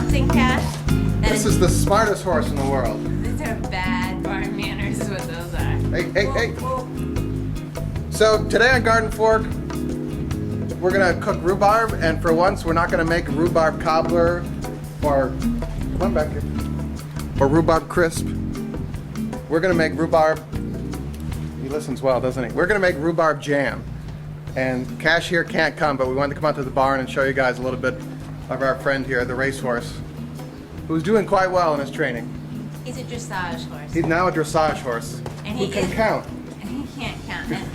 something, Cash? This is the smartest horse in the world. These are bad barn manners is what those are. Hey. So today on Garden Fork, we're gonna cook rhubarb, and for once we're not gonna make a rhubarb cobbler or, come on back here, or rhubarb crisp. We're gonna make rhubarb, he listens well, doesn't he? We're gonna make rhubarb jam. And Cash here can't come, but we wanted to come out to the barn and show you guys a little bit of our friend here, the racehorse, who's doing quite well in his training. He's a dressage horse. He's now a dressage horse. And who can count. And he can't count. And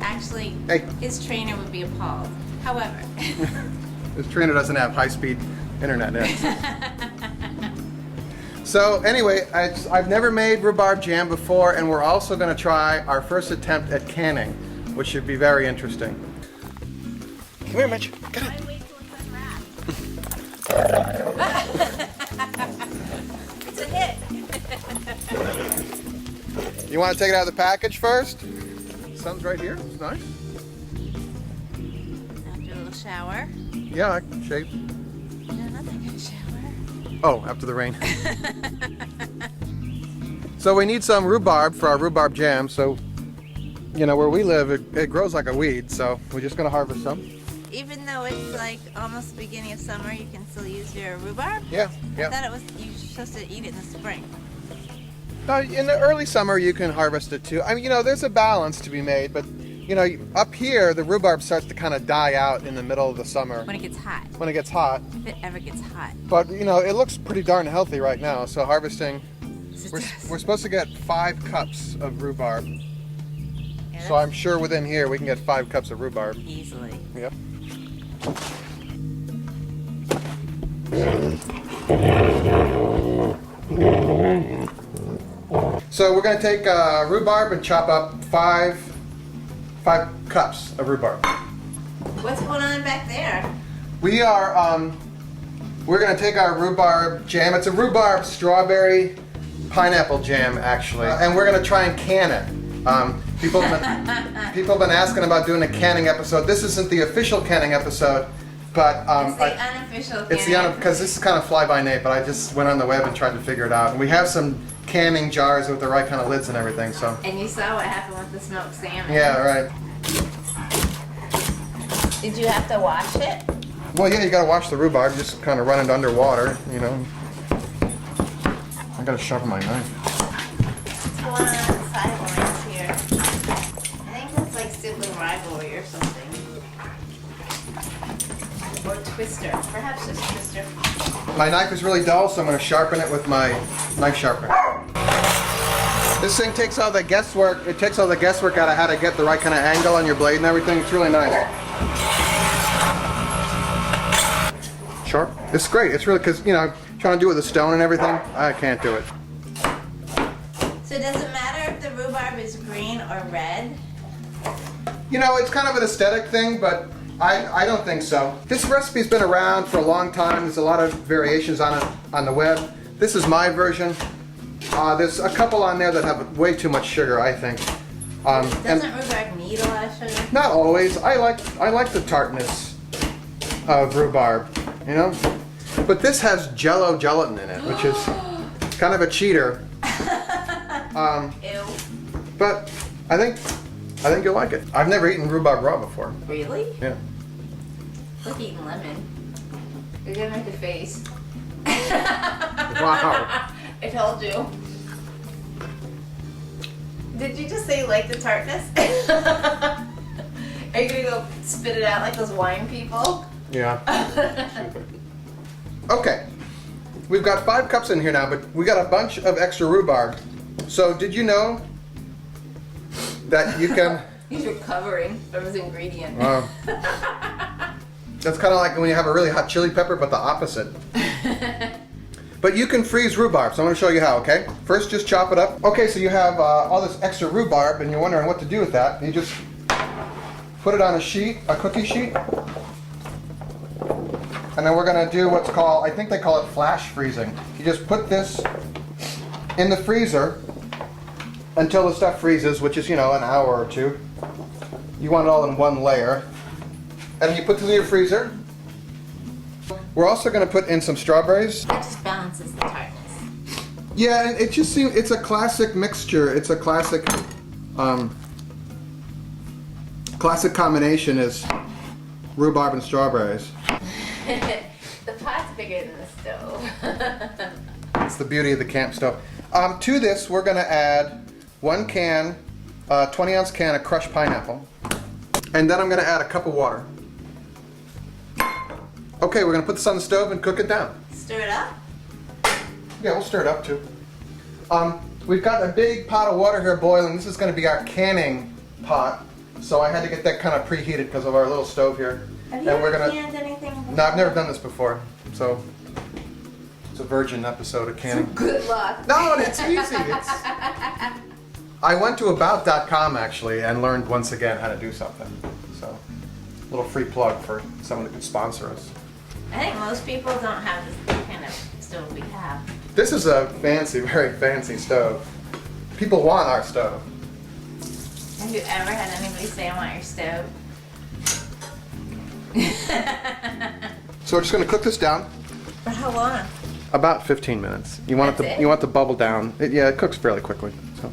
actually, Hey. his trainer would be appalled. However. His trainer doesn't have high-speed internet net. So anyway, I've never made rhubarb jam before, and we're also going to try our first attempt at canning, which should be very interesting. Come here, Mitch. Get it. It's a hit. You want to take it out of the package first? Sun's right here. It's nice. After a little shower. Yeah, I can shave. No, not that kind of shower. Oh, after the rain. So we need some rhubarb for our rhubarb jam. So, you know, where we live, it grows like a weed. So we're just going to harvest some. Even though it's like almost the beginning of summer, you can still use your rhubarb? Yeah. I thought it was you were supposed to eat it in the spring. In the early summer, you can harvest it too. I mean, you know, there's a balance to be made, but you know, up here, the rhubarb starts to kind of die out in the middle of the summer. When it gets hot. When it gets hot. If it ever gets hot. But you know, it looks pretty darn healthy right now. So harvesting, we're supposed to get 5 cups of rhubarb. Yeah, So I'm sure within here we can get 5 cups of rhubarb. easily. Yep. So we're going to take rhubarb and chop up 5 cups of rhubarb. What's going on back there? We are we're going to take our rhubarb jam. It's a rhubarb strawberry pineapple jam actually, and we're going to try and can it. People have been asking about doing a canning episode. This isn't the official canning episode, but It's the unofficial it's canning. because this is kind of fly by night. But I just went on the web and tried to figure it out. And we have some canning jars with the right kind of lids and everything. So And you saw what happened with the smoked salmon. yeah, right. Did you have to wash it? Well, yeah, you got to wash the rhubarb. Just kind of run it underwater, you know. I got to sharpen my knife. What's going on the sidelines here? I think that's like sibling rivalry or something. Or Twister. Perhaps just Twister. My knife is really dull, so I'm going to sharpen it with my knife sharpener. This thing takes all the guesswork. It takes all the guesswork out of how to get the right kind of angle on your blade and everything. It's really nice. Sharp. It's great. It's really because you know, trying to do it with a stone and everything. I can't do it. So does it matter if the rhubarb is green or red? You know, it's kind of an aesthetic thing, but I don't think so. This recipe's been around for a long time. There's a lot of variations on it on the web. This is my version. There's a couple on there that have way too much sugar, I think. Doesn't rhubarb need a lot of sugar? Not always. I like the tartness of rhubarb, you know. But this has Jello gelatin in it, which is kind of a cheater. Ew. But I think you'll like it. I've never eaten rhubarb raw before. Really? Yeah. It's like eating lemon. You're gonna make a face. Wow. I told you. Did you just say you like the tartness? Are you gonna go spit it out like those wine people? Yeah. Okay. We've got 5 cups in here now, but we got a bunch of extra rhubarb. So did you know that you can... He's recovering from his ingredient. That's kind of like when you have a really hot chili pepper, but the opposite. But you can freeze rhubarb, so I'm going to show you how, okay? First, just chop it up. Okay, so you have all this extra rhubarb, and you're wondering what to do with that. You just put it on a sheet, a cookie sheet. And then we're going to do what's called, I think they call it flash freezing. You just put this in the freezer until the stuff freezes, which is, you know, an hour or 2. You want it all in one layer. And you put this in your freezer. We're also going to put in some strawberries. That just balances the tartness. Yeah, and it just seems it's a classic mixture. It's a classic, classic combination is rhubarb and strawberries. The pot's bigger than the stove. It's the beauty of the camp stove. To this, we're going to add 1 can, 20-ounce can of crushed pineapple, and then I'm going to add a cup of water. Okay, we're going to put this on the stove and cook it down. Stir it up. Yeah, we'll stir it up too. We've got a big pot of water here boiling. This is going to be our canning pot, so I had to get that kind of preheated because of our little stove here. Have you ever canned anything before? No, I've never done this before, so it's a virgin episode of canning. Good luck. No, it's easy. I went to about.com actually and learned once again how to do something. So, a little free plug for someone that could sponsor us. I think most people don't have this kind of stove we have. This is a fancy, very fancy stove. People want our stove. Have you ever had anybody say, I want your stove? So we're just going to cook this down. For how long? About 15 minutes. You want That's it to it? you want the bubble down. Yeah, it cooks fairly quickly. So.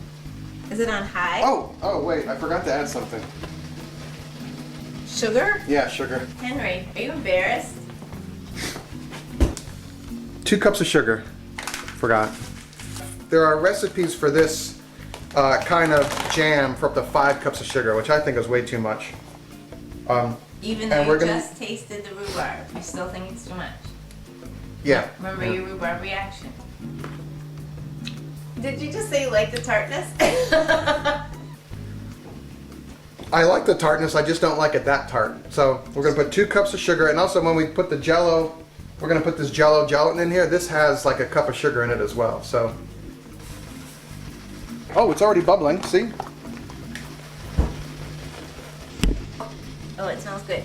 Is it on high? Oh wait, I forgot to add something. Sugar? Yeah, sugar. Henry, are you embarrassed? 2 cups of sugar. Forgot. There are recipes for this kind of jam for up to 5 cups of sugar, which I think is way too much. Even and though we're you gonna- just tasted the rhubarb, you still think it's too much? Yeah. Remember your rhubarb reaction. Did you just say you like the tartness? I like the tartness, I just don't like it that tart. So we're going to put 2 cups of sugar, and also when we put the Jello, we're going to put this Jello gelatin in here. This has like a cup of sugar in it as well. So, oh, it's already bubbling. See? Oh, it smells good.